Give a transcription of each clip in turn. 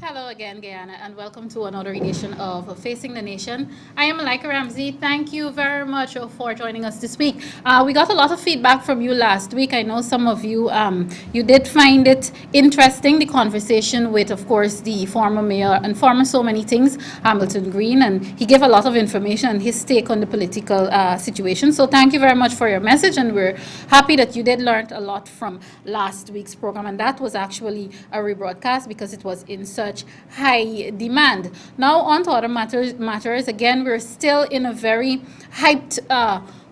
Hello again, Guyana, and welcome to another edition of Facing the Nation. I am Malika Ramsey. Thank you very much for joining us this week. We got a lot of feedback from you last week. I know some of you you did find it interesting, the conversation with, of course, the former mayor and former so many things, Hamilton Green, and he gave a lot of information and his take on the political situation. So thank you very much for your message, and we're happy that you did learn a lot from last week's program, and that was actually a rebroadcast because it was in such high demand. Now on to other matters. Again, we're still in a very hyped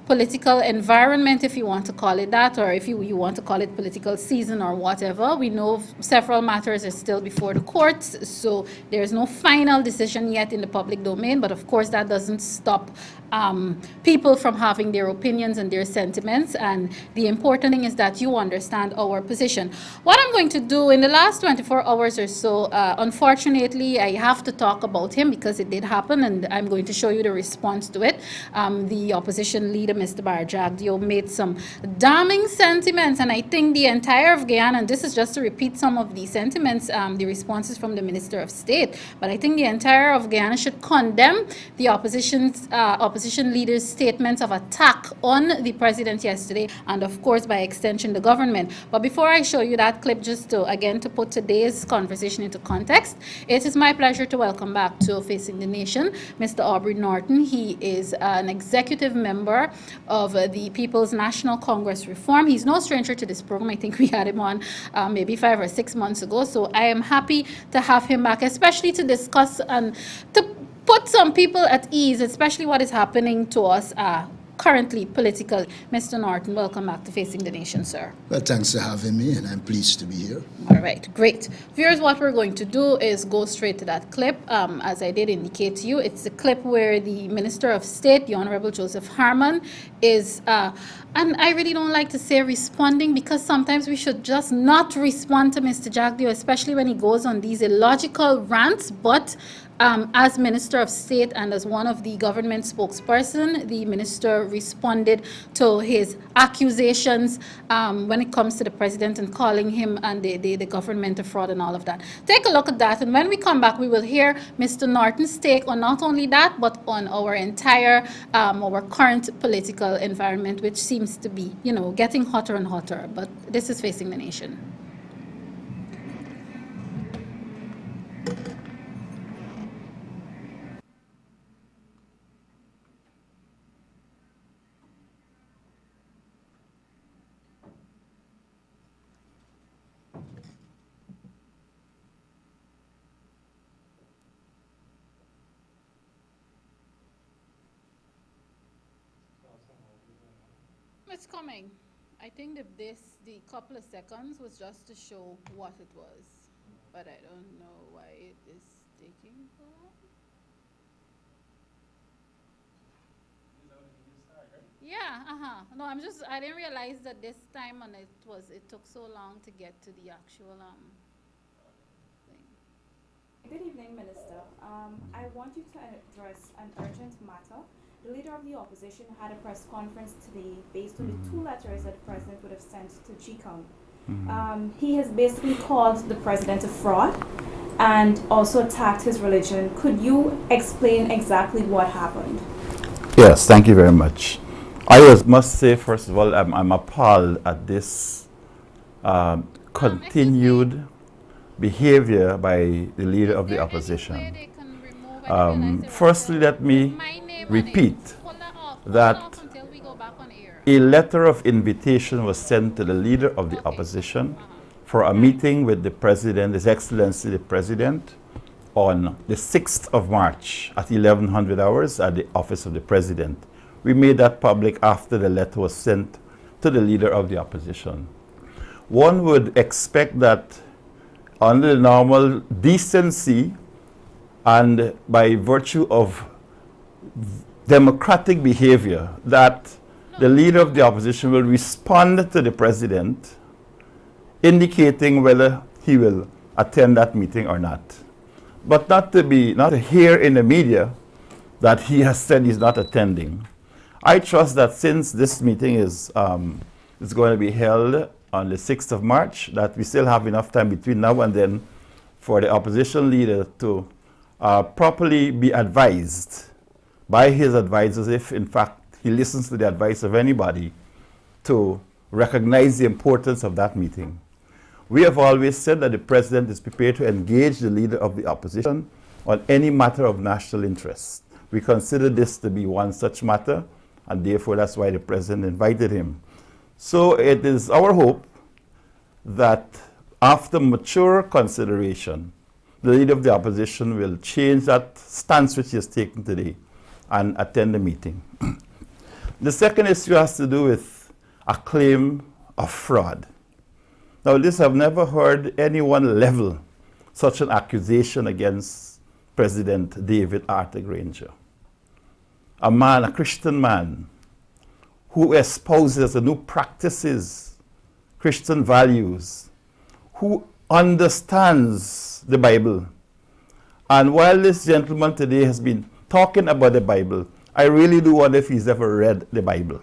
political environment, if you want to call it that, or if you want to call it political season or whatever. We know several matters are still before the courts, so there's no final decision yet in the public domain, but of course that doesn't stop people from having their opinions and their sentiments, and the important thing is that you understand our position. What I'm going to do in the last 24 hours or so, unfortunately, I have to talk about him because it did happen, and I'm going to show you the response to it. The opposition leader, Mr. Barjagdio, made some damning sentiments, and I think the entire of Guyana, and this is just to repeat some of the sentiments, the responses from the Minister of State, but I think the entire of Guyana should condemn the opposition leaders' statements of attack on the president yesterday, and of course, by extension, the government. But before I show you that clip, just to, again, to put today's conversation into context, it is my pleasure to welcome back to Facing the Nation, Mr. Aubrey Norton. He is an executive member of the People's National Congress Reform. He's no stranger to this program. I think we had him on maybe 5 or 6 months ago. So I am happy to have him back, especially to discuss and to put some people at ease, especially what is happening to us currently politically. Mr. Norton, welcome back to Facing the Nation, sir. Well, thanks for having me, and I'm pleased to be here. All right, great. Viewers, what we're going to do is go straight to that clip. As I did indicate to you, it's the clip where the Minister of State, the Honorable Joseph Harman, is, and I really don't like to say responding, because sometimes we should just not respond to Mr. Jagdio, especially when he goes on these illogical rants, but as Minister of State and as one of the government spokesperson, the minister responded to his accusations when it comes to the president and calling him and the government a fraud and all of that. Take a look at that, and when we come back, we will hear Mr. Norton's take on not only that, but on our entire, our current political environment, which seems to be, you know, getting hotter and hotter. But this is Facing the Nation. It's coming. I think that the couple of seconds was just to show what it was, but I don't know why it is taking so long. Yeah, No, I didn't realize that this time, and it took so long to get to the actual thing. Good evening, Minister. I want you to address an urgent matter. The leader of the opposition had a press conference today based on the two letters that the president would have sent to GCOM. He has basically called the president a fraud and also attacked his religion. Could you explain exactly what happened? Yes, thank you very much. Must say, first of all, I'm appalled at this continued behavior by the leader of the opposition. Firstly, let me repeat that a letter of invitation was sent to the leader of the opposition for a meeting with the President, His Excellency the President, on the 6th of March at 1100 hours at the office of the President. We made that public after the letter was sent to the leader of the opposition. One would expect that under the normal decency and by virtue of democratic behavior, that the leader of the opposition will respond to the president, indicating whether he will attend that meeting or not. But not to hear in the media that he has said he's not attending. I trust that since this meeting is going to be held on the 6th of March, that we still have enough time between now and then for the opposition leader to properly be advised by his advisors, if in fact he listens to the advice of anybody, to recognize the importance of that meeting. We have always said that the president is prepared to engage the leader of the opposition on any matter of national interest. We consider this to be one such matter, and therefore that's why the president invited him. So it is our hope that after mature consideration, the leader of the opposition will change that stance which he has taken today and attend the meeting. The second issue has to do with a claim of fraud. Now, this I've never heard anyone level such an accusation against President David Arthur Granger. A man, a Christian man, who espouses and who practices Christian values, who understands the Bible. And while this gentleman today has been talking about the Bible, I really do wonder if he's ever read the Bible.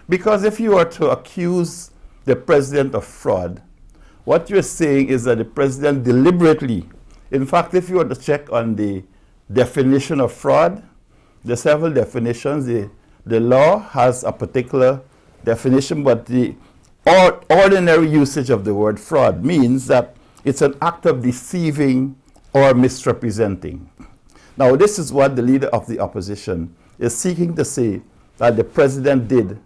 Because if you are to accuse the president of fraud, what you're saying is that the president deliberately, in fact, if you were to check on the definition of fraud, the several definitions, the law has a particular definition, but the ordinary usage of the word fraud means that it's an act of deceiving or misrepresenting. Now, this is what the leader of the opposition is seeking to say that the president did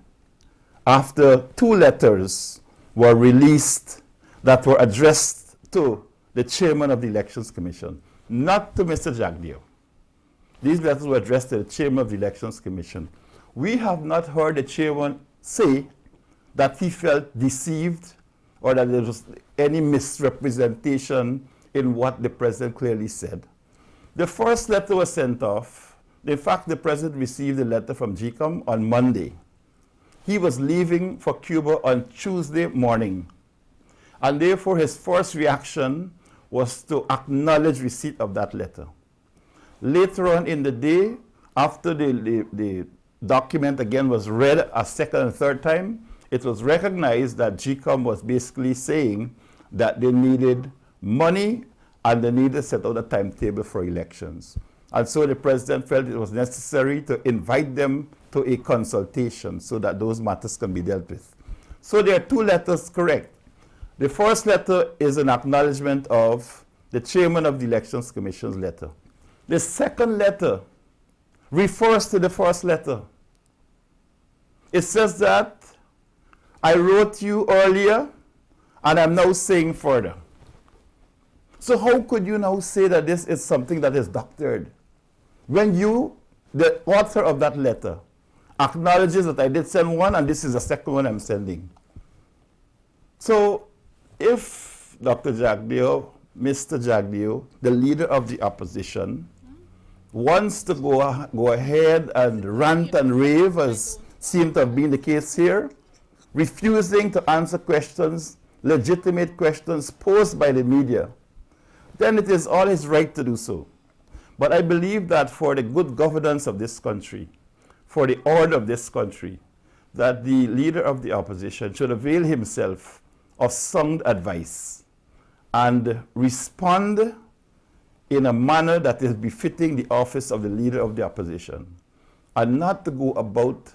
after 2 letters were released that were addressed to the chairman of the Elections Commission, not to Mr. Jagdeo. These letters were addressed to the chairman of the Elections Commission. We have not heard the chairman say that he felt deceived or that there was any misrepresentation in what the president clearly said. The first letter was sent off. In fact, the president received a letter from GCOM on Monday. He was leaving for Cuba on Tuesday morning. And therefore, his first reaction was to acknowledge receipt of that letter. Later on in the day, after the document again was read a second and third time, it was recognized that GCOM was basically saying that they needed money and they needed to set out a timetable for elections. And so the president felt it was necessary to invite them to a consultation so that those matters can be dealt with. So there are 2 letters correct. The first letter is an acknowledgement of the chairman of the Elections Commission's letter. The second letter refers to the first letter. It says that I wrote you earlier and I'm now saying further. So how could you now say that this is something that is doctored? When you, the author of that letter, acknowledges that I did send one and this is the second one I'm sending. So if Dr. Jagdeo, Mr. Jagdeo, the leader of the opposition, wants to go ahead and rant and rave, as seemed to have been the case here, refusing to answer questions, legitimate questions posed by the media, then it is all his right to do so. But I believe that for the good governance of this country, for the order of this country, that the leader of the opposition should avail himself of sound advice and respond in a manner that is befitting the office of the leader of the opposition, and not to go about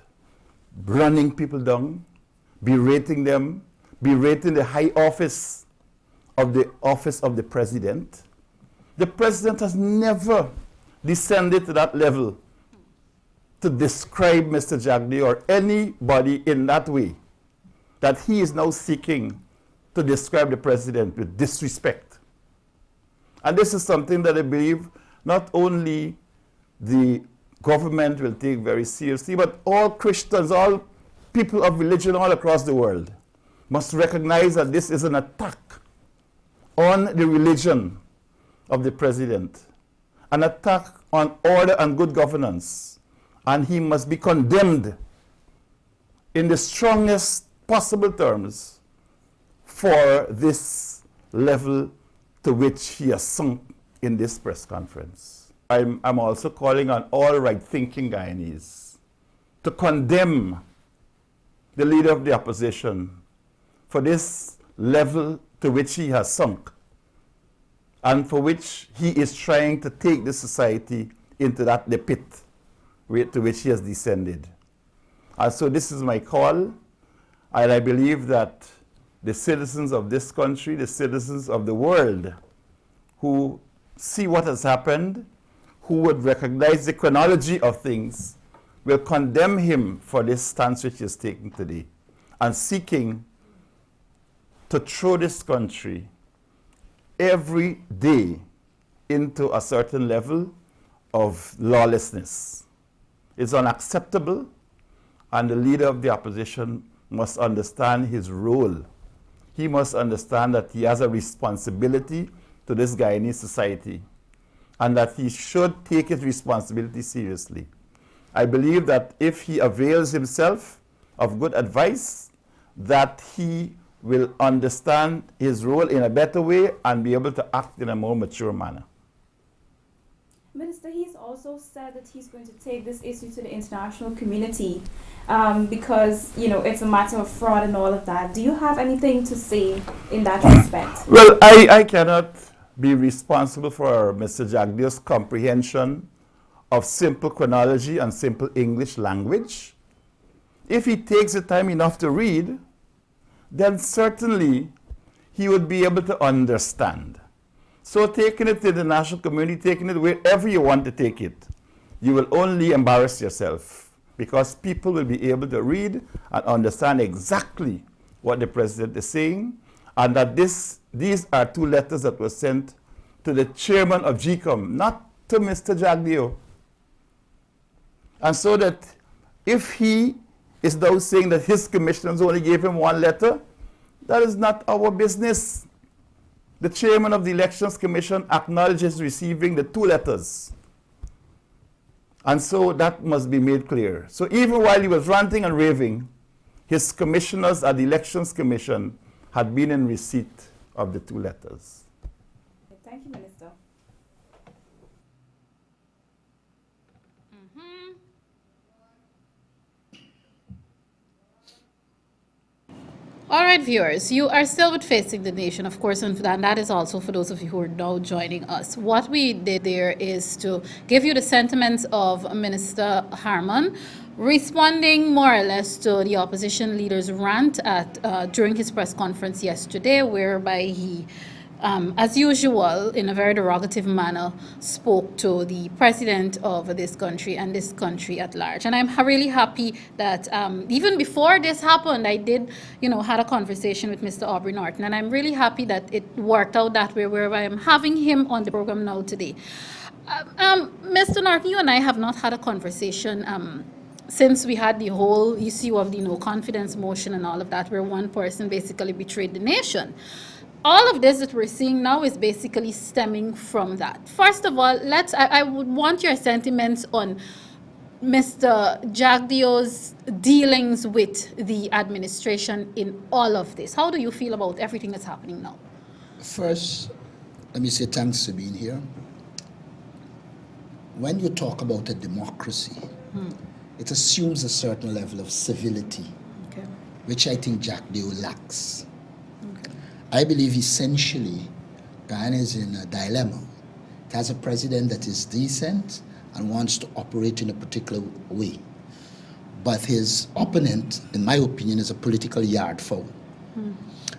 running people down, berating them, berating the high office of the president. The president has never descended to that level to describe Mr. Jagdeo or anybody in that way, that he is now seeking to describe the president with disrespect. And this is something that I believe not only the government will take very seriously, but all Christians, all people of religion all across the world must recognize that this is an attack on the religion of the president, an attack on order and good governance, and he must be condemned in the strongest possible terms for this level to which he has sunk in this press conference. I'm also calling on all right-thinking Guyanese to condemn the leader of the opposition for this level to which he has sunk and for which he is trying to take the society into the pit to which he has descended. And so this is my call, and I believe that the citizens of this country, the citizens of the world, who see what has happened, who would recognize the chronology of things, will condemn him for this stance which he is taking today, and seeking to throw this country every day into a certain level of lawlessness. It's unacceptable, and the leader of the opposition must understand his role. He must understand that he has a responsibility to this Guyanese society, and that he should take his responsibility seriously. I believe that if he avails himself of good advice, that he will understand his role in a better way and be able to act in a more mature manner. Minister, he's also said that he's going to take this issue to the international community because, you know, it's a matter of fraud and all of that. Do you have anything to say in that respect? Well, I cannot be responsible for Mr. Jagdio's comprehension of simple chronology and simple English language. If he takes the time enough to read, then certainly he would be able to understand. So taking it to the national community, taking it wherever you want to take it, you will only embarrass yourself, because people will be able to read and understand exactly what the president is saying, and that these are two letters that were sent to the chairman of GCOM, not to Mr. Jagdio. And so that if he is now saying that his commissioners only gave him one letter, that is not our business. The chairman of the Elections Commission acknowledges receiving the two letters. And so that must be made clear. So even while he was ranting and raving, his commissioners at the Elections Commission had been in receipt of the two letters. Thank you, Minister. All right, viewers, you are still with Facing the Nation, of course, and that is also for those of you who are now joining us. What we did there is to give you the sentiments of Minister Harmon, responding more or less to the opposition leader's rant during his press conference yesterday, whereby he, as usual, in a very derogative manner, spoke to the president of this country and this country at large. And I'm really happy that even before this happened, I did, had a conversation with Mr. Aubrey Norton, and I'm really happy that it worked out that way, whereby I'm having him on the program now today. Mr. Norton, you and I have not had a conversation since we had the whole issue of the no confidence motion and all of that, where one person basically betrayed the nation. All of this that we're seeing now is basically stemming from that. First of all, I would want your sentiments on Mr. Jagdio's dealings with the administration in all of this. How do you feel about everything that's happening now? First, let me say thanks for being here. When you talk about a democracy, it assumes a certain level of civility, which I think Jagdio lacks. I believe essentially Guyana is in a dilemma. It has a president that is decent and wants to operate in a particular way. But his opponent, in my opinion, is a political yard fowl.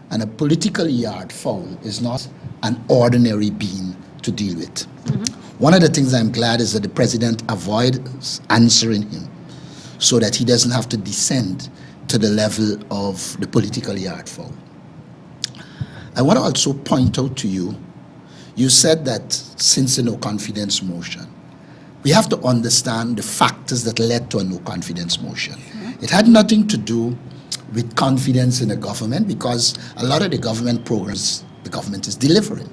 And a political yard fowl is not an ordinary being to deal with. One of the things I'm glad is that the president avoids answering him so that he doesn't have to descend to the level of the political yard fowl. I want to also point out to you, you said that since the no confidence motion, we have to understand the factors that led to a no confidence motion. It had nothing to do with confidence in the government, because a lot of the government programs the government is delivering.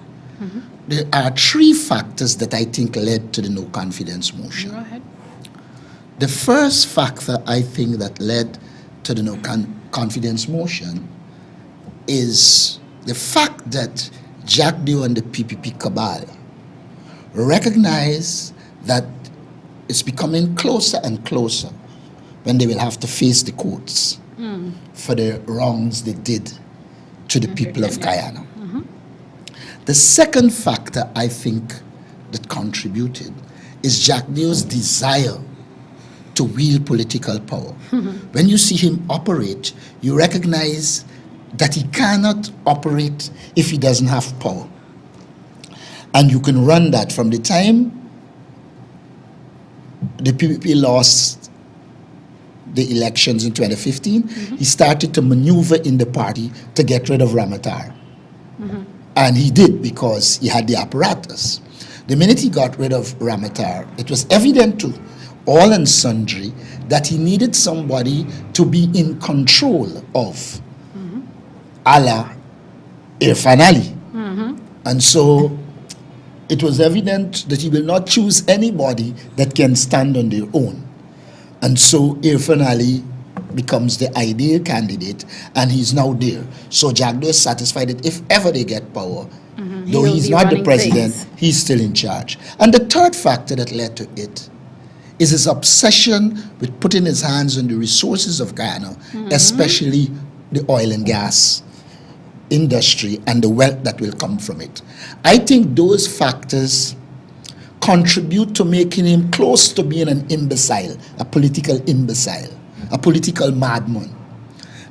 There are three factors that I think led to the no confidence motion. Go ahead. The first factor I think that led to the no confidence motion is the fact that Jagdio and the PPP cabal recognize that it's becoming closer and closer when they will have to face the courts for the wrongs they did to the people of Guyana. The second factor I think that contributed is Jack Deo's desire to wield political power. When you see him operate, you recognize that he cannot operate if he doesn't have power. And you can run that from the time the PPP lost the elections in 2015, he started to maneuver in the party to get rid of Ramatar. And he did because he had the apparatus. The minute he got rid of Ramatar, it was evident to all and sundry that he needed somebody to be in control of, a la Irfan Ali. And so it was evident that he will not choose anybody that can stand on their own. And so Irfan Ali becomes the ideal candidate, and he's now there. So Jack Deo is satisfied that if ever they get power, though He'll he's be not the running president, things. he's still in charge. And the third factor that led to it is his obsession with putting his hands on the resources of Guyana, especially the oil and gas industry and the wealth that will come from it. I think those factors contribute to making him close to being an imbecile, a political imbecile, a political madman.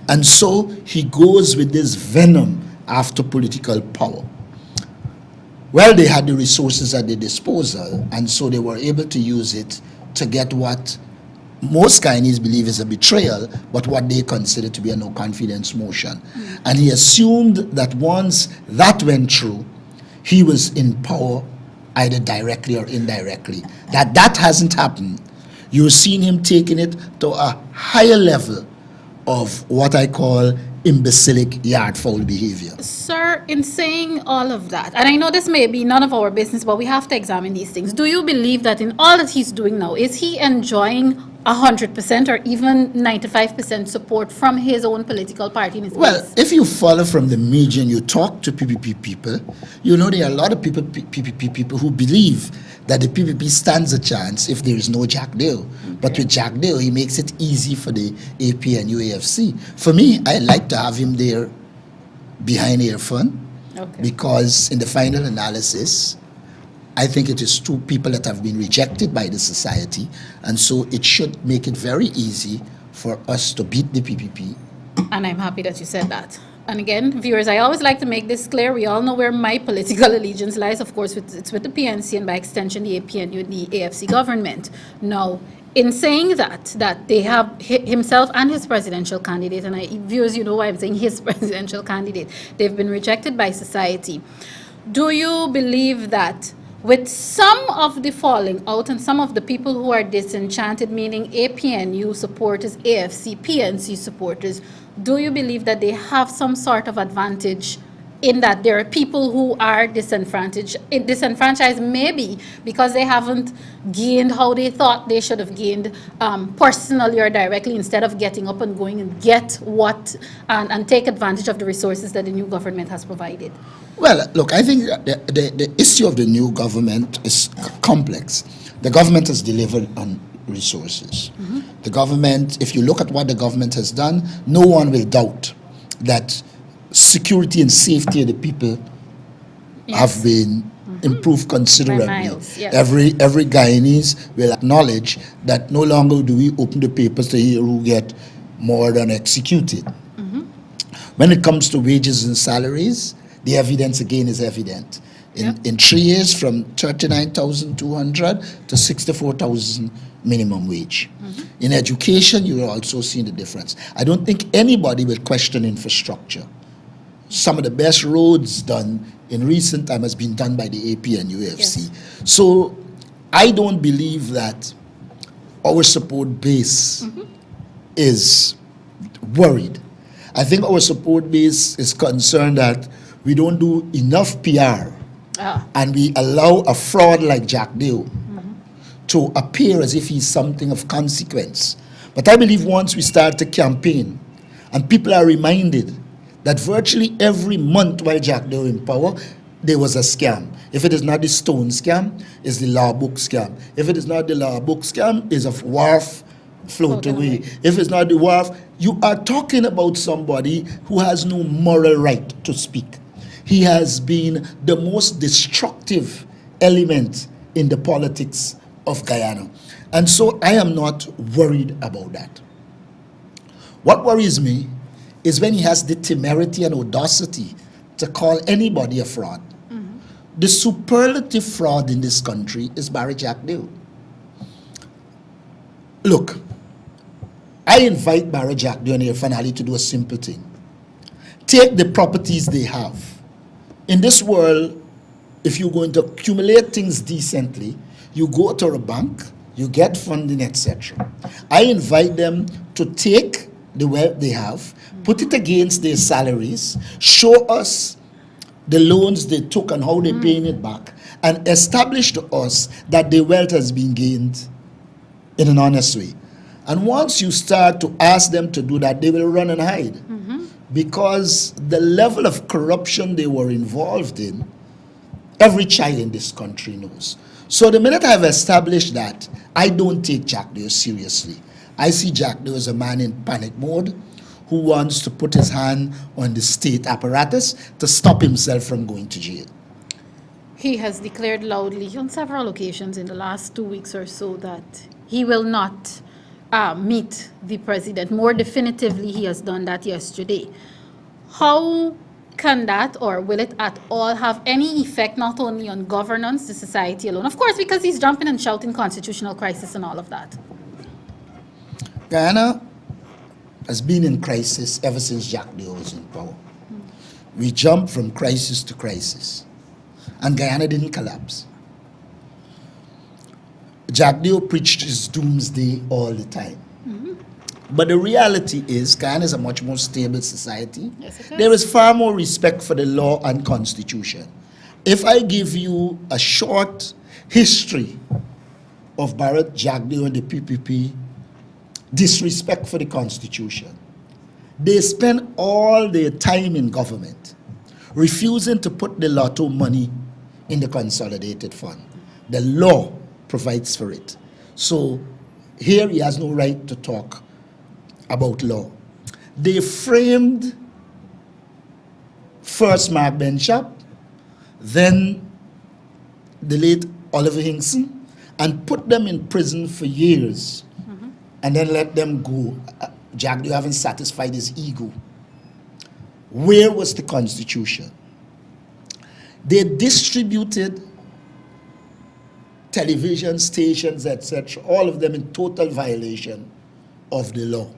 And so he goes with this venom after political power. Well, they had the resources at their disposal, and so they were able to use it to get what most Guyanese believe is a betrayal, but what they consider to be a no-confidence motion. And he assumed that once that went through, he was in power either directly or indirectly. That hasn't happened. You've seen him taking it to a higher level of what I call imbecilic yard foul behavior. Sir, in saying all of that, and I know this may be none of our business, but we have to examine these things. Do you believe that in all that he's doing now, is he enjoying 100% or even 95% support from his own political party in his Well, base? if you follow from the media and you talk to PPP people, you know there are a lot of PPP people who believe that the PPP stands a chance if there is no Jack Deo. But with Jack Deo, he makes it easy for the AP and UAFC. For me, I like to have him there behind Irfan, because in the final analysis, I think it is two people that have been rejected by the society, and so it should make it very easy for us to beat the PPP. And I'm happy that you said that. And again, viewers, I always like to make this clear. We all know where my political allegiance lies. Of course, it's with the PNC and by extension the APNU and the AFC government. Now, in saying that they have himself and his presidential candidate, and viewers, you know why I'm saying his presidential candidate, they've been rejected by society. Do you believe that with some of the falling out and some of the people who are disenchanted, meaning APNU supporters, AFC, PNC supporters, do you believe that they have some sort of advantage in that there are people who are disenfranchised maybe because they haven't gained how they thought they should have gained personally or directly, instead of getting up and going and get what and take advantage of the resources that the new government has provided? Well, look, I think the issue of the new government is complex. The government has delivered on resources. The government, if you look at what the government has done, no one will doubt that security and safety of the people have been improved considerably. By miles, yes. Every Guyanese will acknowledge that no longer do we open the papers to hear who get more than executed. When it comes to wages and salaries, the evidence again is evident. In 3 years, from 39,200 to 64,000 minimum wage. In education, you will also see the difference. I don't think anybody will question infrastructure. Some of the best roads done in recent time has been done by the AP and UFC. So I don't believe that our support base is worried. I think our support base is concerned that we don't do enough PR and we allow a fraud like Jack Deo to appear as if he's something of consequence. But I believe once we start to campaign and people are reminded that virtually every month while Jack Deo in power, there was a scam. If it is not the stone scam, it's the law book scam. If it is not the law book scam, it's a wharf float away. If it's not the wharf, you are talking about somebody who has no moral right to speak. he has been the most destructive element in the politics of Guyana. And so I am not worried about that. What worries me is when he has the temerity and audacity to call anybody a fraud. The superlative fraud in this country is Barry Jack Dew. Look, I invite Barry Jack Dew and your finale to do a simple thing. Take the properties they have. In this world, if you're going to accumulate things decently, you go to a bank, you get funding, etc. I invite them to take the wealth they have, put it against their salaries, show us the loans they took and how they're paying it back, and establish to us that their wealth has been gained in an honest way. And once you start to ask them to do that, they will run and hide. Because the level of corruption they were involved in, every child in this country knows. So the minute I've established that, I don't take Jack Dew seriously. I see Jack Dew as a man in panic mode who wants to put his hand on the state apparatus to stop himself from going to jail. He has declared loudly on several occasions in the last 2 weeks or so that he will not meet the president. More definitively, he has done that yesterday. How can that, or will it at all, have any effect not only on governance, the society alone? Of course, because he's jumping and shouting constitutional crisis and all of that. Guyana has been in crisis ever since Jack Dew was in power. We jumped from crisis to crisis, and Guyana didn't collapse. Jack Dew preached his doomsday all the time. But the reality is, Guyana is a much more stable society. Yes, it is. There is far more respect for the law and constitution. If I give you a short history of Barrett, Jack Dew, and the PPP, disrespect for the constitution. They spend all their time in government refusing to put the lotto money in the consolidated fund. The law provides for it. So here he has no right to talk about law. They framed first Mark Benchop, then the late Oliver Hinkson, and put them in prison for years, and then let them go. Jack Dew haven't satisfied his ego. Where was the Constitution? They distributed television stations, etc., all of them in total violation of the law.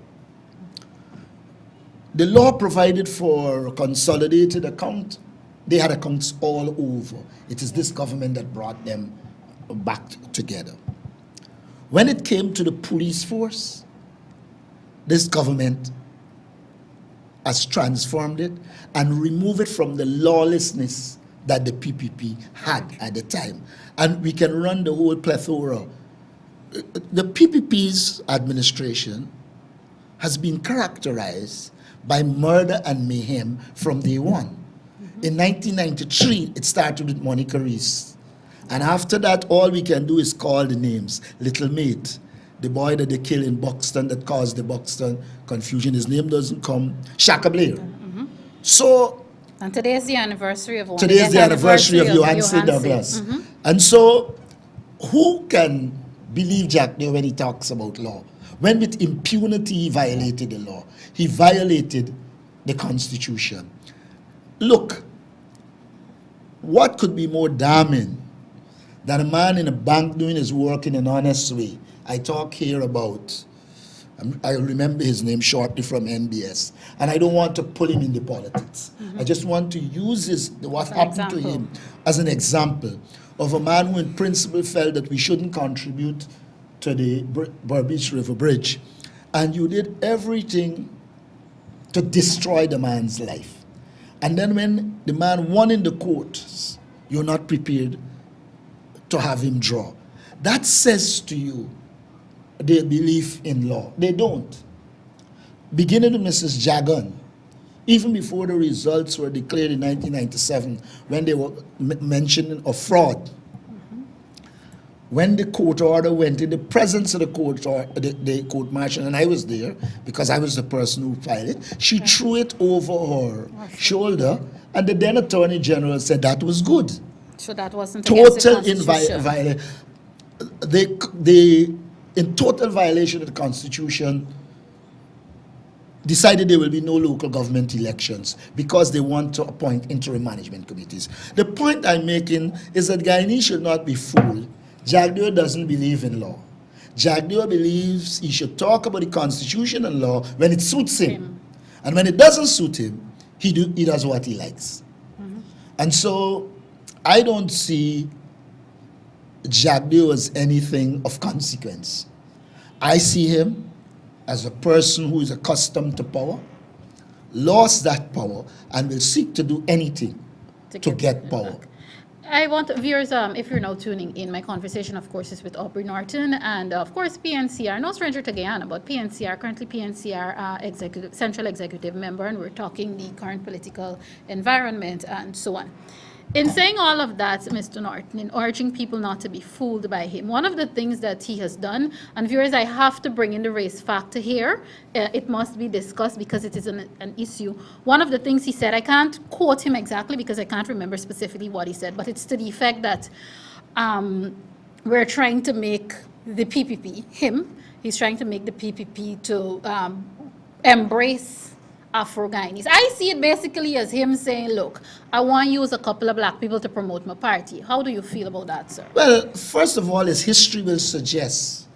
The law provided for a consolidated account. They had accounts all over. It is this government that brought them back together. When it came to the police force, this government has transformed it and removed it from the lawlessness that the PPP had at the time. And we can run the whole plethora. The PPP's administration has been characterized by murder and mayhem from day one. In 1993, it started with Monica Reese. And after that, all we can do is call the names. Little Mate, the boy that they killed in Buxton that caused the Buxton confusion. His name doesn't come. Shaka Blair. So And today is the anniversary of today is the anniversary of Johansi Douglas. And so who can believe Jack Dew when he talks about law? When with impunity he violated the law. He violated the Constitution. Look, what could be more damning than a man in a bank doing his work in an honest way? I talk here about, I remember his name shortly from NBS, and I don't want to pull him into politics. I just want to use what happened to him as an example of a man who in principle felt that we shouldn't contribute to the Burbage River Bridge. And you did everything to destroy the man's life. And then when the man won in the courts, you're not prepared to have him draw. That says to you their belief in law. They don't. Beginning with Mrs. Jagan, even before the results were declared in 1997, when they were mentioning of fraud, when the court order went in the presence of the court or the court marshal, and I was there because I was the person who filed it, she threw it over her shoulder And the then Attorney General said that was good. So that wasn't against the Total Constitution. they in total violation of the Constitution, decided there will be no local government elections because they want to appoint interim management committees. The point I'm making is that Guyanese should not be fooled. Jagdeo doesn't believe in law. Jagdeo believes he should talk about the Constitution and law when it suits him. And when it doesn't suit him, he does what he likes. And so I don't see Jagdeo as anything of consequence. I see him as a person who is accustomed to power, lost that power, and will seek to do anything to get power. Back. I want viewers, if you're now tuning in, my conversation, of course, is with Aubrey Norton and, of course, PNCR. No stranger to Guyana, but PNCR, currently PNCR Central Executive Member, and we're talking the current political environment and so on. In saying all of that, Mr. Norton, in urging people not to be fooled by him, one of the things that he has done, and viewers, I have to bring in the race factor here. It must be discussed because it is an issue. One of the things he said, I can't quote him exactly because I can't remember specifically what he said, but it's to the effect that we're trying to make the PPP, he's trying to make the PPP to embrace Afro-Guyanese. I see it basically as him saying, look, I want to use a couple of black people to promote my party. How do you feel about that, sir? Well, first of all, his history will suggest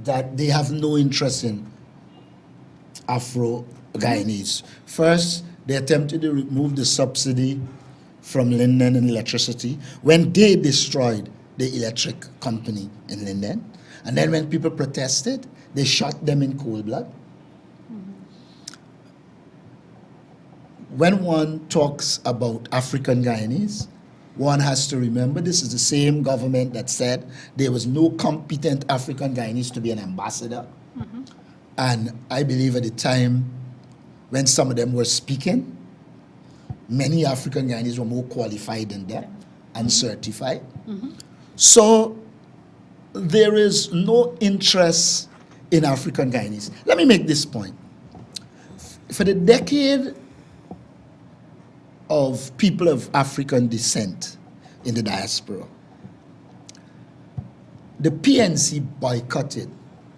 that they have no interest in Afro-Guyanese. First, they attempted to remove the subsidy from Linden and electricity when they destroyed the electric company in Linden. And then when people protested, they shot them in cold blood. When one talks about African Guyanese, one has to remember this is the same government that said there was no competent African Guyanese to be an ambassador. And I believe at the time when some of them were speaking, many African Guyanese were more qualified than them and certified. So there is no interest in African Guyanese. Let me make this point. For the decade of people of African descent in the diaspora, the PNC boycotted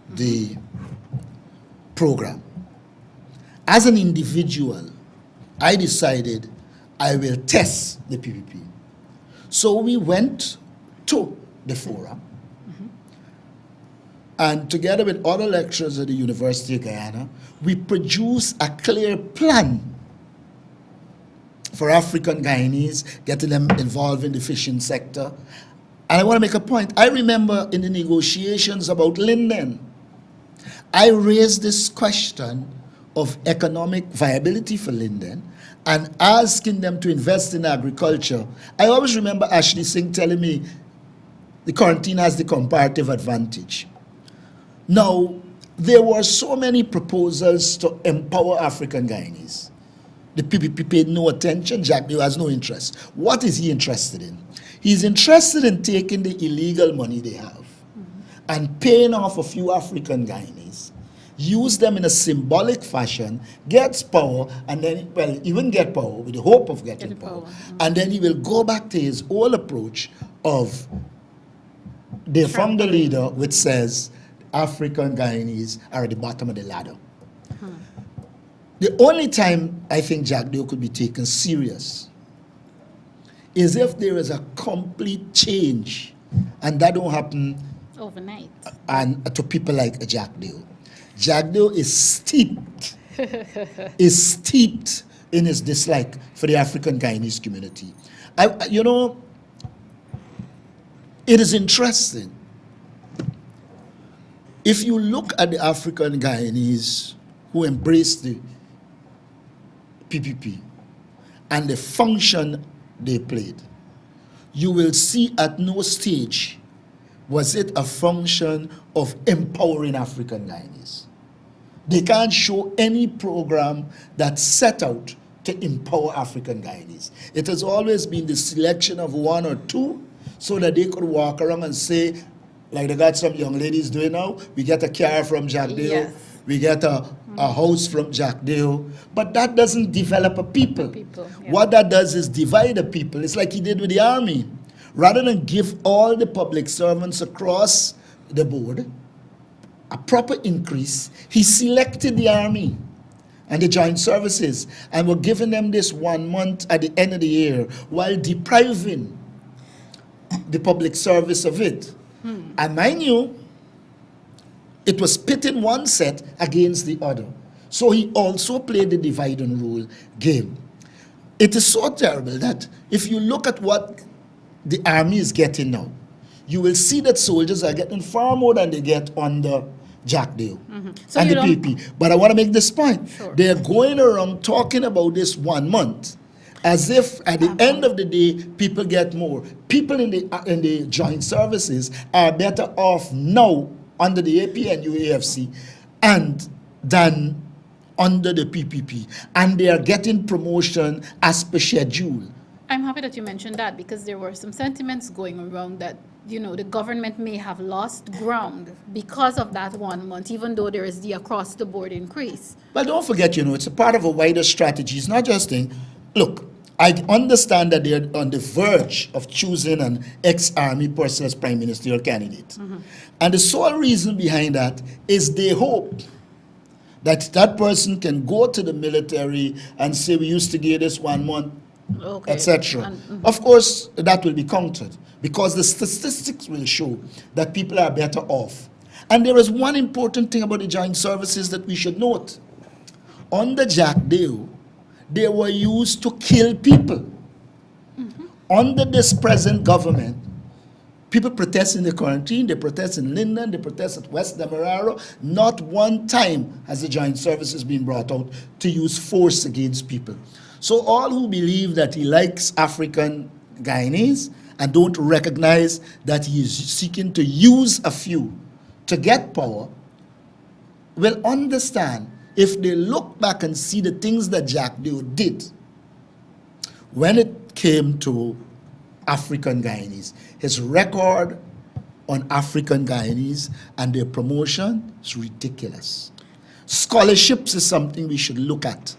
the program. As an individual, I decided I will test the PPP. So we went to the forum, and together with other lecturers at the University of Guyana, we produced a clear plan for African Guyanese, getting them involved in the fishing sector. And I want to make a point. I remember in the negotiations about Linden, I raised this question of economic viability for Linden and asking them to invest in agriculture. I always remember Ashley Singh telling me the quarantine has the comparative advantage. Now, there were so many proposals to empower African Guyanese. The PPP paid no attention. Jagdeo has no interest. What is he interested in? He's interested in taking the illegal money they have and paying off a few African Guyanese, use them in a symbolic fashion, gets power, and then, well, even get power with the hope of getting power. And then he will go back to his old approach of they from the leader, which says African Guyanese are at the bottom of the ladder. The only time I think Jagdeo could be taken serious is if there is a complete change, and that don't happen overnight. And to people like Jagdeo. Jagdeo is steeped in his dislike for the African Guyanese community. You know, it is interesting. If you look at the African Guyanese who embraced the PPP and the function they played, you will see at no stage was it a function of empowering African Guyanese. They can't show any program that set out to empower African Guyanese. It has always been the selection of one or two so that they could walk around and say, like they got some young ladies doing now, we get a car from Jagdeo, we get a a house from Jack Deo, but that doesn't develop a people. Yeah. What that does is divide a people. It's like he did with the army. Rather than give all the public servants across the board a proper increase, he selected the army and the joint services and were giving them this 1 month at the end of the year while depriving the public service of it. And mind you, it was pitting one set against the other. So he also played the divide and rule game. It is so terrible that if you look at what the army is getting now, you will see that soldiers are getting far more than they get under Jack Deo So and you the don't- PP. But I want to make this point. Sure. They're going around talking about this 1 month as if at the end of the day, people get more. People in the joint services are better off now under the APNU AFC and than under the PPP. And they are getting promotion as per schedule. I'm happy that you mentioned that because there were some sentiments going around that, you know, the government may have lost ground because of that 1 month, even though there is the across-the-board increase. But don't forget, you know, it's a part of a wider strategy. It's not just thing. Look, I understand that they're on the verge of choosing an ex-army person as prime ministerial candidate. And the sole reason behind that is they hope that that person can go to the military and say, we used to give this 1 month, Okay. etc. And- Of course, that will be countered because the statistics will show that people are better off. And there is one important thing about the joint services that we should note. Under Jack Deo, they were used to kill people. Under this present government, people protest in the quarantine, they protest in Linden, they protest at West Demerara. Not one time has the joint services been brought out to use force against people. So all who believe that he likes African Guyanese and don't recognize that he is seeking to use a few to get power will understand if they look back and see the things that Jack Deo did when it came to African Guyanese. His record on African Guyanese and their promotion is ridiculous. Scholarships is something we should look at.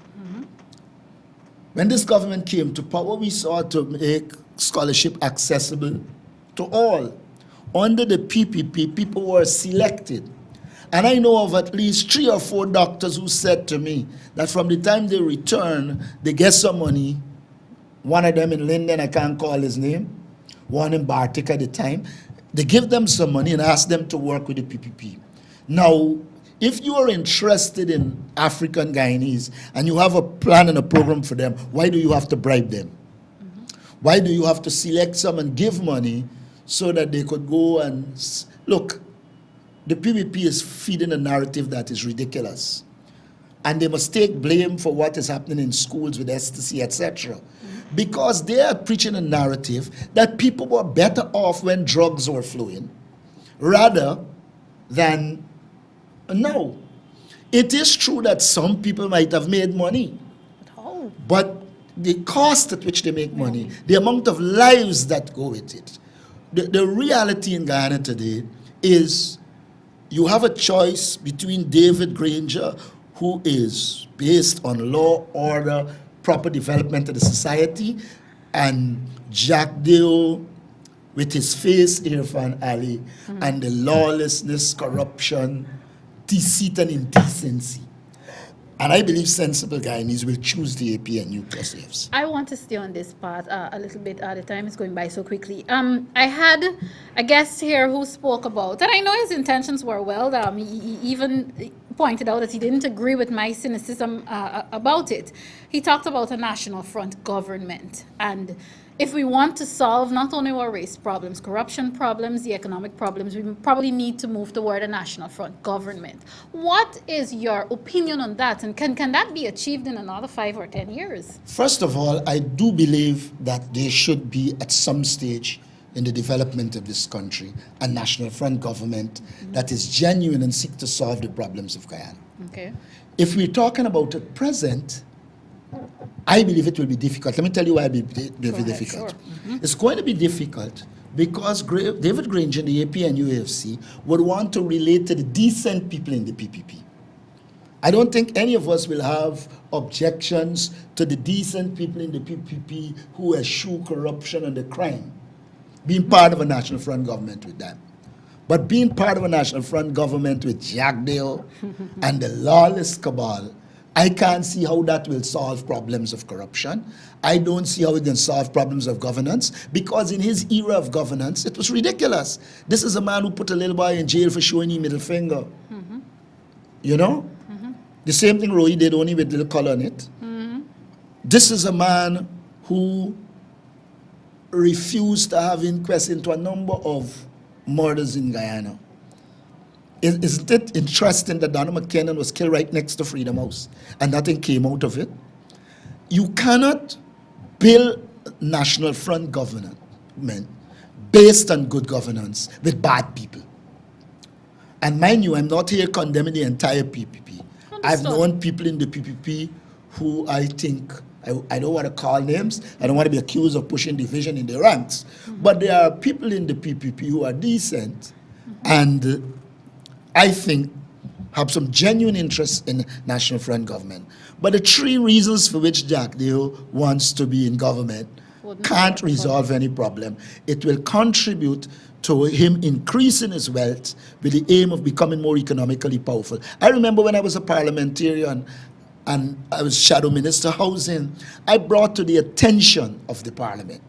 When this government came to power, we sought to make scholarship accessible to all. Under the PPP, people were selected. And I know of at least 3 or 4 doctors who said to me that from the time they return, they get some money. One of them in Linden, I can't call his name. One in Bartik at the time. They give them some money and ask them to work with the PPP. Now, if you are interested in African Guyanese and you have a plan and a program for them, why do you have to bribe them? Why do you have to select some and give money so that they could go and... Look, the PPP is feeding a narrative that is ridiculous. And they must take blame for what is happening in schools with STC, etc. Because they are preaching a narrative that people were better off when drugs were flowing rather than now. It is true that some people might have made money, Oh. but the cost at which they make money, the amount of lives that go with it, the reality in Guyana today is you have a choice between David Granger, who is based on law, order, proper development of the society, and Jack Deo with his face, Irfan Ali, and the lawlessness, corruption, deceit and indecency. And I believe sensible Guyanese will choose the APNU plus AFC. I want to stay on this part a little bit. The time is going by so quickly. I had a guest here who spoke about, and I know his intentions were well. He even pointed out that he didn't agree with my cynicism about it. He talked about a national front government, and if we want to solve not only our race problems, corruption problems, the economic problems, we probably need to move toward a national front government. What is your opinion on that? And can that be achieved in another 5 or 10 years? First of all, I do believe that there should be at some stage in the development of this country a national front government that is genuine and seek to solve the problems of Guyana. Okay. If we're talking about at present, I believe it will be difficult. Let me tell you why it will be ahead, difficult. sure. It's going to be difficult because David Granger and the APNU AFC would want to relate to the decent people in the PPP. I don't think any of us will have objections to the decent people in the PPP who eschew corruption and the crime being part of a National Front government with them. But being part of a National Front government with Jack Dale and the lawless cabal, I can't see how that will solve problems of corruption. I don't see how it can solve problems of governance, because in his era of governance, it was ridiculous. This is a man who put a little boy in jail for showing him middle finger. You know? The same thing Roy did, only with little color on it. This is a man who refused to have inquest into a number of murders in Guyana. Isn't it interesting that Donna McKinnon was killed right next to Freedom House and nothing came out of it? You cannot build National Front government based on good governance with bad people. And mind you, I'm not here condemning the entire PPP. I've known people in the PPP who I think, I don't want to call names, I don't want to be accused of pushing division in the ranks, but there are people in the PPP who are decent and I think have some genuine interest in National Front government. But the three reasons for which Jack Dale wants to be in government can't resolve any problem. It will contribute to him increasing his wealth with the aim of becoming more economically powerful. I remember when I was a parliamentarian and I was Shadow Minister Housing, I brought to the attention of the Parliament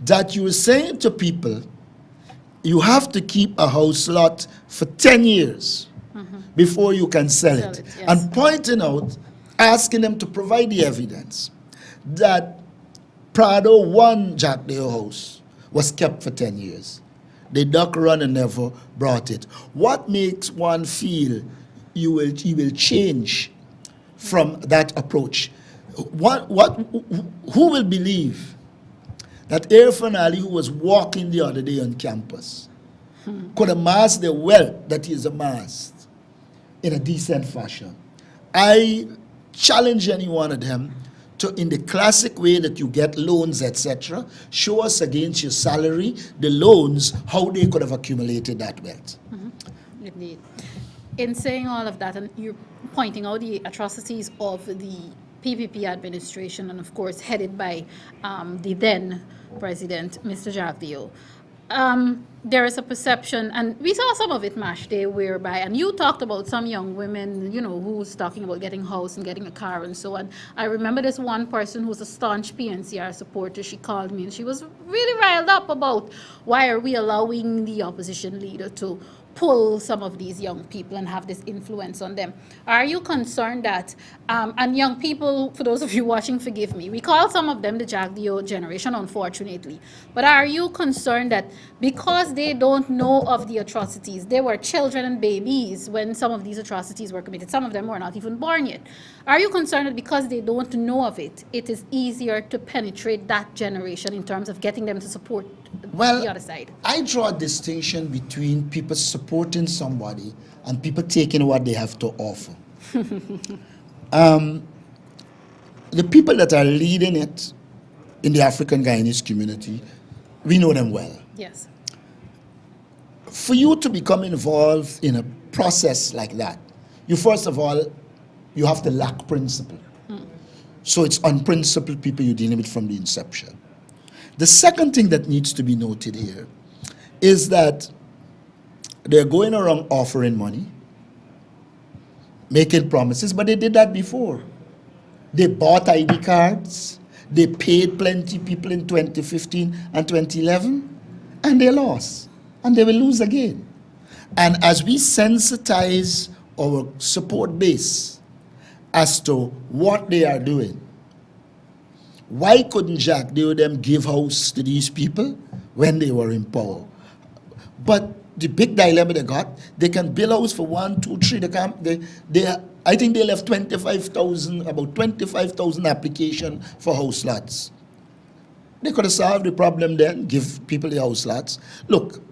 that you were saying to people, you have to keep a house lot for 10 years before you can sell it. Yes. And pointing out, asking them to provide the evidence that Prado 1 Jack Dale house was kept for 10 years. They duck run and never brought it. What makes one feel you will change from that approach? Who will believe that Irfan Ali, who was walking the other day on campus, could amass the wealth that he has amassed in a decent fashion? I challenge any one of them to, in the classic way that you get loans, etc., show us against your salary, the loans, how they could have accumulated that wealth. Indeed. In saying all of that, and you're pointing out the atrocities of the PPP administration, and of course headed by the then president, Mr. Jack Dale, there is a perception, and we saw some of it MASH Day, whereby, and you talked about some young women, you know, who's talking about getting a house and getting a car and so on. I remember this one person who's a staunch PNCR supporter, she called me and she was really riled up about why are we allowing the opposition leader to pull some of these young people and have this influence on them. Are you concerned that, and young people, for those of you watching, forgive me, we call some of them the Jack Dale generation, unfortunately, but are you concerned that because they don't know of the atrocities, they were children and babies when some of these atrocities were committed, some of them were not even born yet, are you concerned that because they don't know of it, it is easier to penetrate that generation in terms of getting them to support the other side? I draw a distinction between people supporting somebody and people taking what they have to offer. The people that are leading it in the African Guyanese community, we know them well. Yes. For you to become involved in a process like that, you first of all, you have to lack principle. So it's unprincipled people you're dealing with from the inception. The second thing that needs to be noted here is that they're going around offering money, making promises, but they did that before. They bought ID cards, they paid plenty people in 2015 and 2011, and they lost, and they will lose again. And as we sensitize our support base as to what they are doing, why couldn't Jack Dale them give house to these people when they were in power? But the big dilemma they got, they can build house for 1, 2, 3. I think they left about 25,000 applications for house lots. They could have solved the problem then, give people the house lots. Look,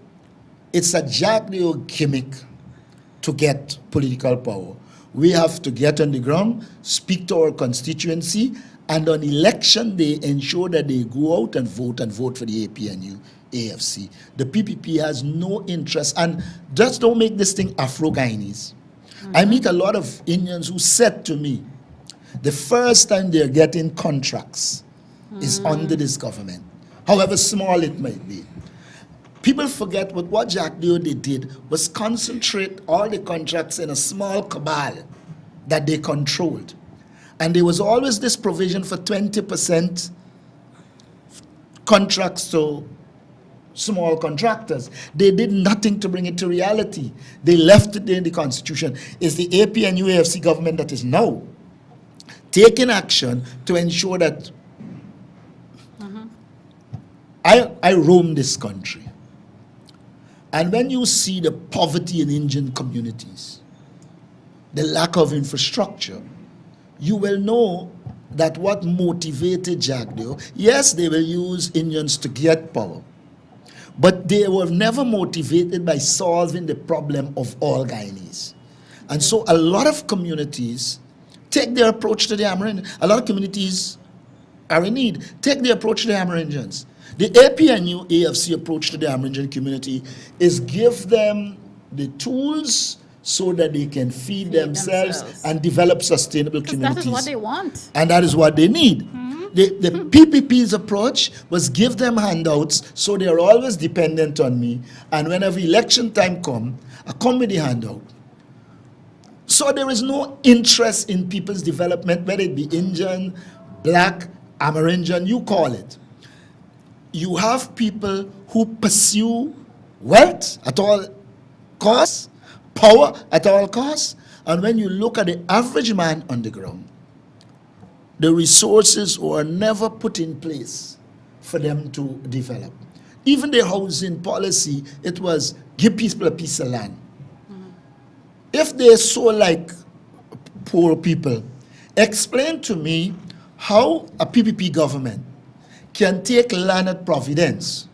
it's a Jack Dale gimmick to get political power. We have to get on the ground, speak to our constituency, and on election day, ensure that they go out and vote for the APNU, AFC. The PPP has no interest, and just don't make this thing Afro-Guyanese. I meet a lot of Indians who said to me, the first time they're getting contracts is under this government, however small it might be. People forget what Jack Deo did was concentrate all the contracts in a small cabal that they controlled. And there was always this provision for 20% contracts to small contractors. They did nothing to bring it to reality. They left it in the Constitution. It's the AP and UAFC government that is now taking action to ensure that I roam this country. And when you see the poverty in Indian communities, the lack of infrastructure, you will know that what motivated Jack Deo, yes, they will use Indians to get power, but they were never motivated by solving the problem of all Guyanese. And so a lot of communities take their approach to the Amerindians. A lot of communities are in need. Take the approach to the Amerindians. The APNU AFC approach to the Amerindian community is give them the tools so that they can feed themselves and develop sustainable communities. That is what they want. And that is what they need. The PPP's approach was give them handouts so they're always dependent on me. And whenever election time comes, I come with the handout. So there is no interest in people's development, whether it be Indian, black, Amerindian, you call it. You have people who pursue wealth at all costs, power at all costs, and when you look at the average man on the ground, the resources were never put in place for them to develop. Even the housing policy, it was give people a piece of land. If they're so like poor people, explain to me how a PPP government can take land at Providence,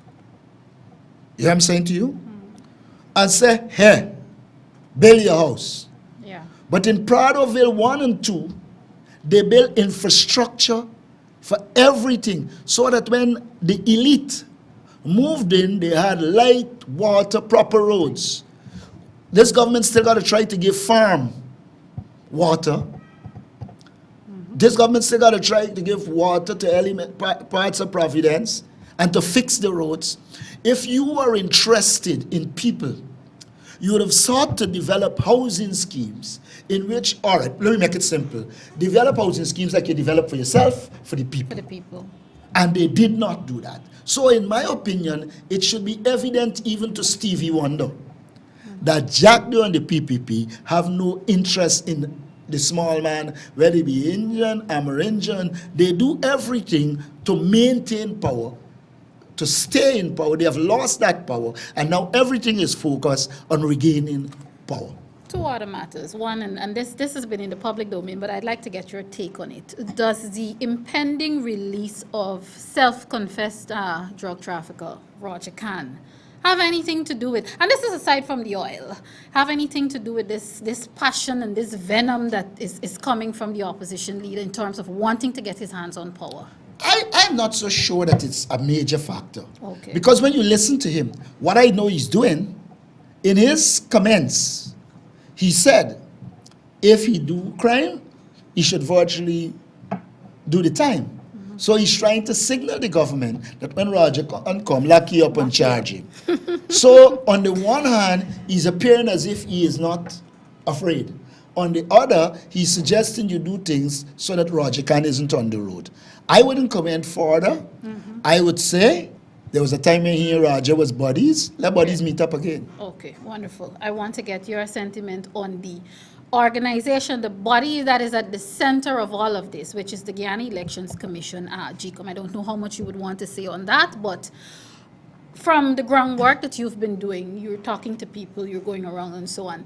you know what I'm saying to you, and say, hey, build your house. Yeah. But in Pradoville 1 and 2, they built infrastructure for everything so that when the elite moved in, they had light, water, proper roads. This government still got to try to give farm water. This government still got to try to give water to parts of Providence and to fix the roads. If you were interested in people, you would have sought to develop housing schemes in which, all right, let me make it simple. Develop housing schemes like you develop for yourself, for the people. For the people. And they did not do that. So in my opinion, it should be evident even to Stevie Wonder that Jack Deo and the PPP have no interest in the small man, whether it be Indian, Amerindian. They do everything to maintain power, to stay in power. They have lost that power, and now everything is focused on regaining power. Two other matters. One, and this has been in the public domain, but I'd like to get your take on it. Does the impending release of self-confessed drug trafficker Roger Khan have anything to do with, and this is aside from the oil, have anything to do with this passion and this venom that is coming from the opposition leader in terms of wanting to get his hands on power? I'm not so sure that it's a major factor. Okay. Because when you listen to him, what I know he's doing, in his comments, he said, if he do crime, he should virtually do the time. So he's trying to signal the government that when Roger come, lock you up and charge him. So on the one hand, he's appearing as if he is not afraid. On the other, he's suggesting you do things so that Roger Khan isn't on the road. I wouldn't comment further. I would say there was a time when he and Roger was buddies. Let buddies meet up again. Okay, wonderful. I want to get your sentiment on the organization, the body that is at the center of all of this, which is the Guyana Elections Commission, GECOM. I don't know how much you would want to say on that, but from the groundwork that you've been doing, you're talking to people, you're going around and so on.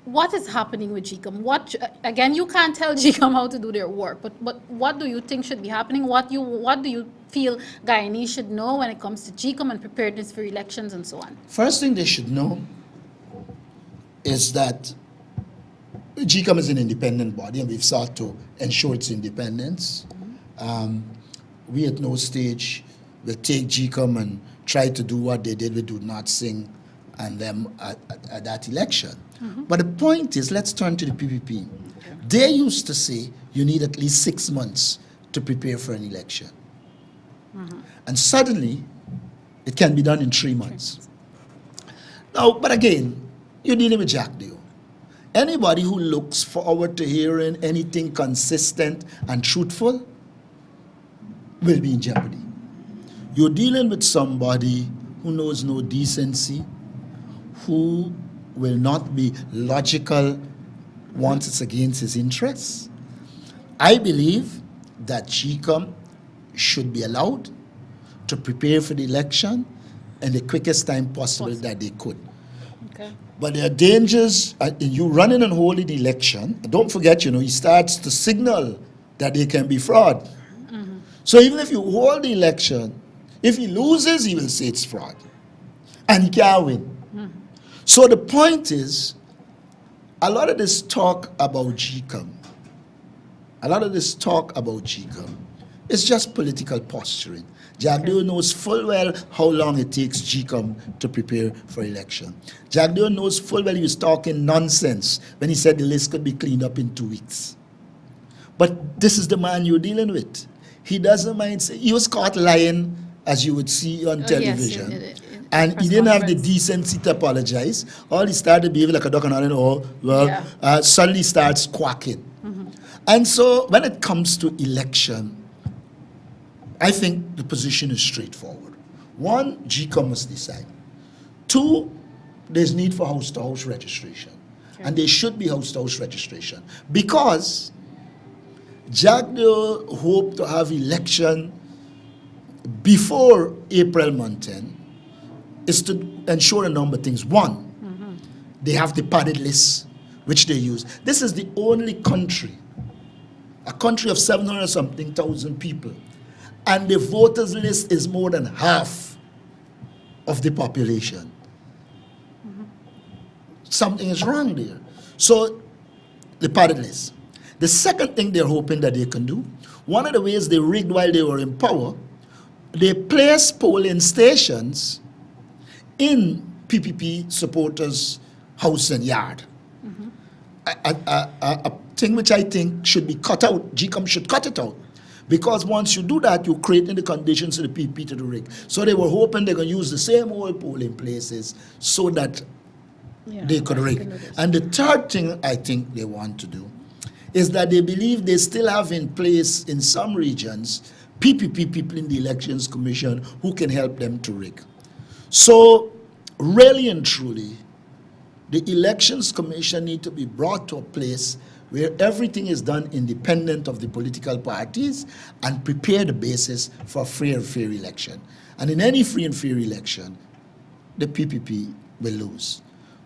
What is happening with GECOM? What, again, you can't tell GECOM how to do their work, but what do you think should be happening? What do you feel Guyanese should know when it comes to GECOM and preparedness for elections and so on? First thing they should know is that GECOM is an independent body, and we've sought to ensure its independence. We at no stage will take GECOM and try to do what they did with Do Not Sing and them at that election. But the point is, let's turn to the PPP. They used to say you need at least 6 months to prepare for an election. And suddenly, it can be done in 3 months. Now, but again, you're dealing with Jack Deo. Anybody who looks forward to hearing anything consistent and truthful will be in jeopardy. You're dealing with somebody who knows no decency, who will not be logical once it's against his interests. I believe that GCOM should be allowed to prepare for the election in the quickest time possible that they could. Okay. But there are dangers in you running and holding the election. Don't forget, he starts to signal that there can be fraud. So even if you hold the election, if he loses, he will say it's fraud. And he can't win. So the point is, a lot of this talk about GCOM, is just political posturing. Jack Deo knows full well how long it takes GCOM to prepare for election. Jack Deo knows full well he was talking nonsense when he said the list could be cleaned up in 2 weeks. But this is the man you're dealing with. He doesn't mind. He was caught lying, as you would see on television. Yes, and he didn't have the decency to apologize. All he started behaving like a duck and all, suddenly starts quacking. And so when it comes to election, I think the position is straightforward. 1, GCOM must decide. 2, there's need for house-to-house registration. And there should be house-to-house registration. Because Jack Deo hoped to have election before April month end is to ensure a number of things. 1, they have the padded list, which they use. This is the only country, a country of 700-something thousand people, and the voters list is more than half of the population. Something is wrong there. So, the padded list. The second thing they're hoping that they can do, one of the ways they rigged while they were in power, they placed polling stations in PPP supporters' house and yard. A thing which I think should be cut out. GCOM should cut it out. Because once you do that, you're creating the conditions for the PPP to do rig. So they were hoping they're going to use the same old polling places so that they could rig. And the third thing I think they want to do is that they believe they still have in place in some regions PPP people in the Elections Commission who can help them to rig. So really and truly, the Elections Commission need to be brought to a place where everything is done independent of the political parties and prepare the basis for a free and fair election. And in any free and fair election, the PPP will lose.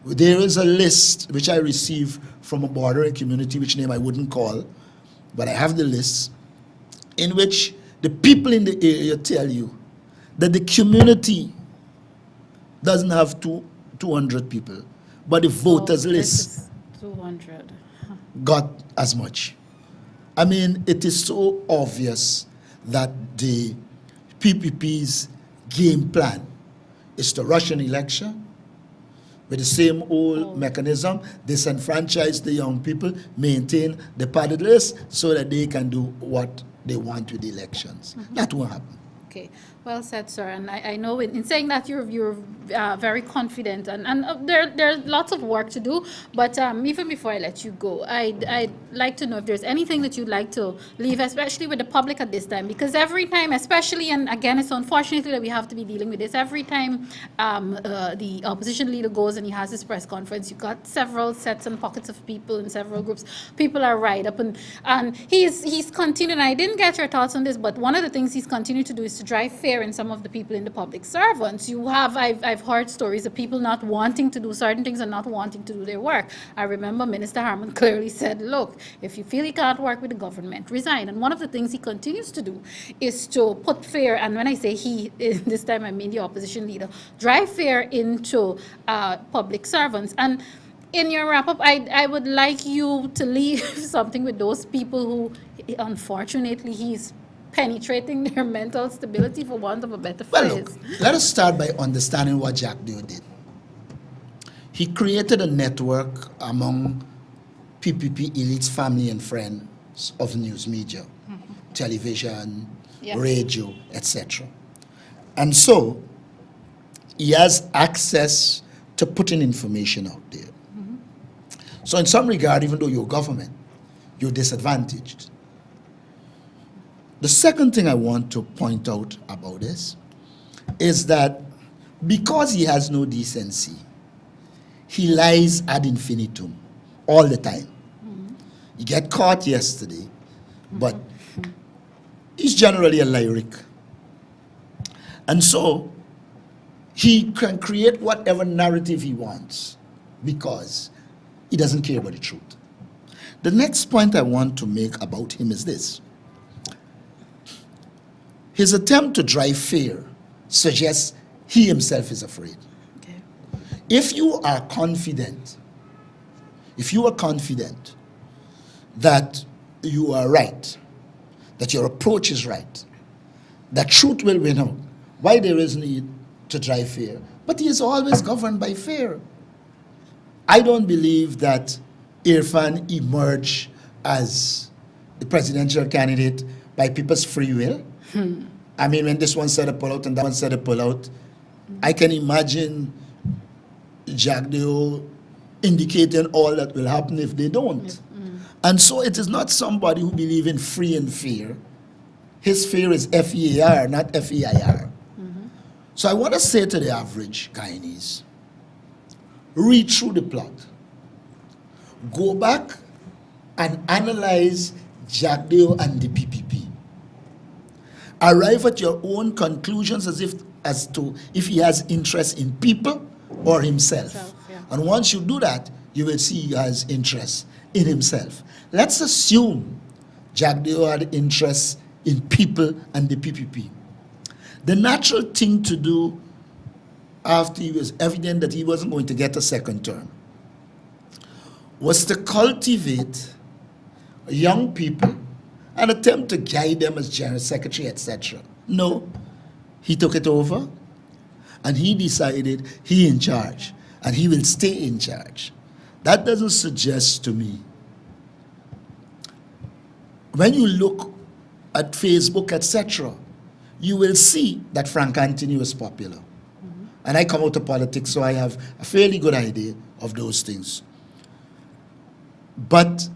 There is a list which I received from a bordering community, which name I wouldn't call, but I have the list, in which the people in the area tell you that the community doesn't have 200 people, but the voters list 200 got as much. I mean, it is so obvious that the PPP's game plan is to rush an election with the same old mechanism, disenfranchise the young people, maintain the padded list so that they can do what they want with the elections. That won't happen. Okay, well said, sir. And I know in saying that you're very confident, and there's lots of work to do. But even before I let you go, I'd like to know if there's anything that you'd like to leave, especially with the public at this time, because every time, especially, and again, it's unfortunately that we have to be dealing with this every time the opposition leader goes and he has his press conference. You got several sets and pockets of people in several groups. People are right up, and he's continuing. I didn't get your thoughts on this, but one of the things he's continued to do is to drive fear in some of the people in the public servants. I've heard stories of people not wanting to do certain things and not wanting to do their work. I remember Minister Harmon clearly said, look, if you feel you can't work with the government, resign. And one of the things he continues to do is to put fear, and when I say he, this time I mean the opposition leader, drive fear into public servants. And in your wrap-up, I would like you to leave something with those people who, unfortunately, he's penetrating their mental stability, for want of a better phrase. Well, look, let us start by understanding what Jack Deo did. he created a network among PPP elites, family and friends of news media, television, Yes. radio, etc. And so he has access to putting information out there. So in some regard, even though you're government, you're disadvantaged. The second thing I want to point out about this is that because he has no decency, he lies ad infinitum all the time. He got caught yesterday, but he's generally a lyric. And so he can create whatever narrative he wants because he doesn't care about the truth. The next point I want to make about him is this. His attempt to drive fear suggests he himself is afraid. Okay. If you are confident that you are right, that your approach is right, that truth will win out, why there is need to drive fear? But he is always governed by fear. I don't believe that Irfan emerged as the presidential candidate by people's free will. I mean, when this one said to pull out and that one said to pull out, I can imagine Jack Deo indicating all that will happen if they don't. And so it is not somebody who believes in free and fear. His fear is F-E-A-R, not F-E-I-R. So I want to say to the average Guyanese, read through the plot. Go back and analyze Jack Deo and the PPP. Arrive at your own conclusions as to if he has interest in people or himself. And once you do that, you will see he has interest in himself. Let's assume Jack Deo had interest in people and the PPP. The natural thing to do after it was evident that he wasn't going to get a second term was to cultivate young people and attempt to guide them as general secretary, etc. No, he took it over and he decided he in charge and he will stay in charge. That doesn't suggest to me. When you look at Facebook, etc., you will see that Frank Anthony was popular. And I come out of politics, so I have a fairly good idea of those things. But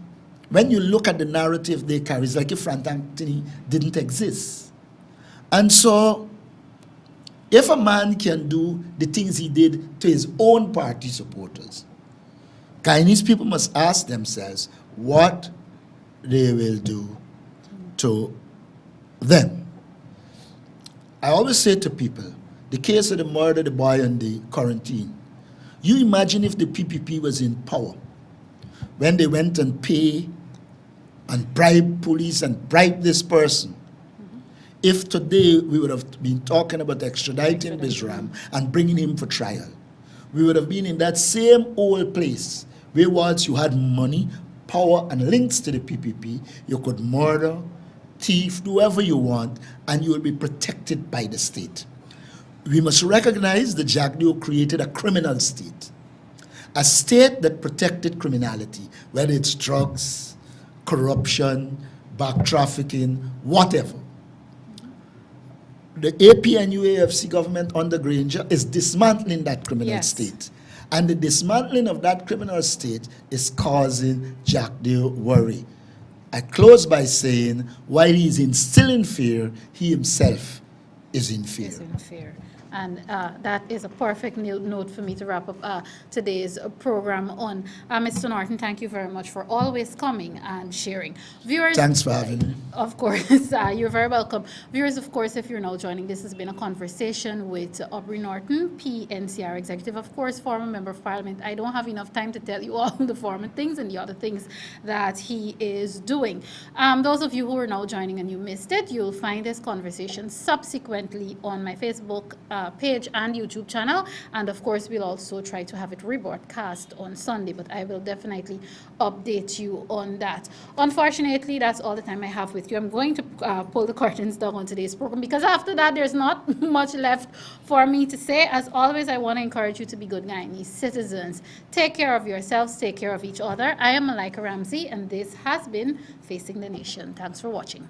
when you look at the narrative they carry, it's like if Frank Anthony didn't exist. And so, if a man can do the things he did to his own party supporters, Guyanese people must ask themselves what they will do to them. I always say to people, the case of the murder of the boy and the quarantine, you imagine if the PPP was in power, when they went and pay and bribe police and bribe this person, if today we would have been talking about extraditing Bisram and bringing him for trial, we would have been in that same old place where once you had money, power, and links to the PPP, you could murder, thief, do whatever you want, and you will be protected by the state. We must recognize that Jack Deo created a criminal state, a state that protected criminality, whether it's drugs, corruption, back trafficking, whatever. The APNU-AFC government under Granger is dismantling that criminal state. And the dismantling of that criminal state is causing Jack Deo worry. I close by saying, while he's instilling fear, he himself is in fear. And that is a perfect note for me to wrap up today's program on. Mr. Norton, thank you very much for always coming and sharing. Viewers, thanks for having me. Of course, you're very welcome. Viewers, of course, if you're now joining, this has been a conversation with Aubrey Norton, PNCR executive, of course, former member of parliament. I don't have enough time to tell you all the former things and the other things that he is doing. Those of you who are now joining and you missed it, you'll find this conversation subsequently on my Facebook page and YouTube channel, and of course we'll also try to have it rebroadcast on Sunday, but I will definitely update you on that. Unfortunately, that's all the time I have with with you. I'm going to pull the curtains down on today's program because after that, there's not much left for me to say. As always, I want to encourage you to be good Guyanese citizens. Take care of yourselves, take care of each other. I am Malika Ramsey, and this has been Facing the Nation. Thanks for watching.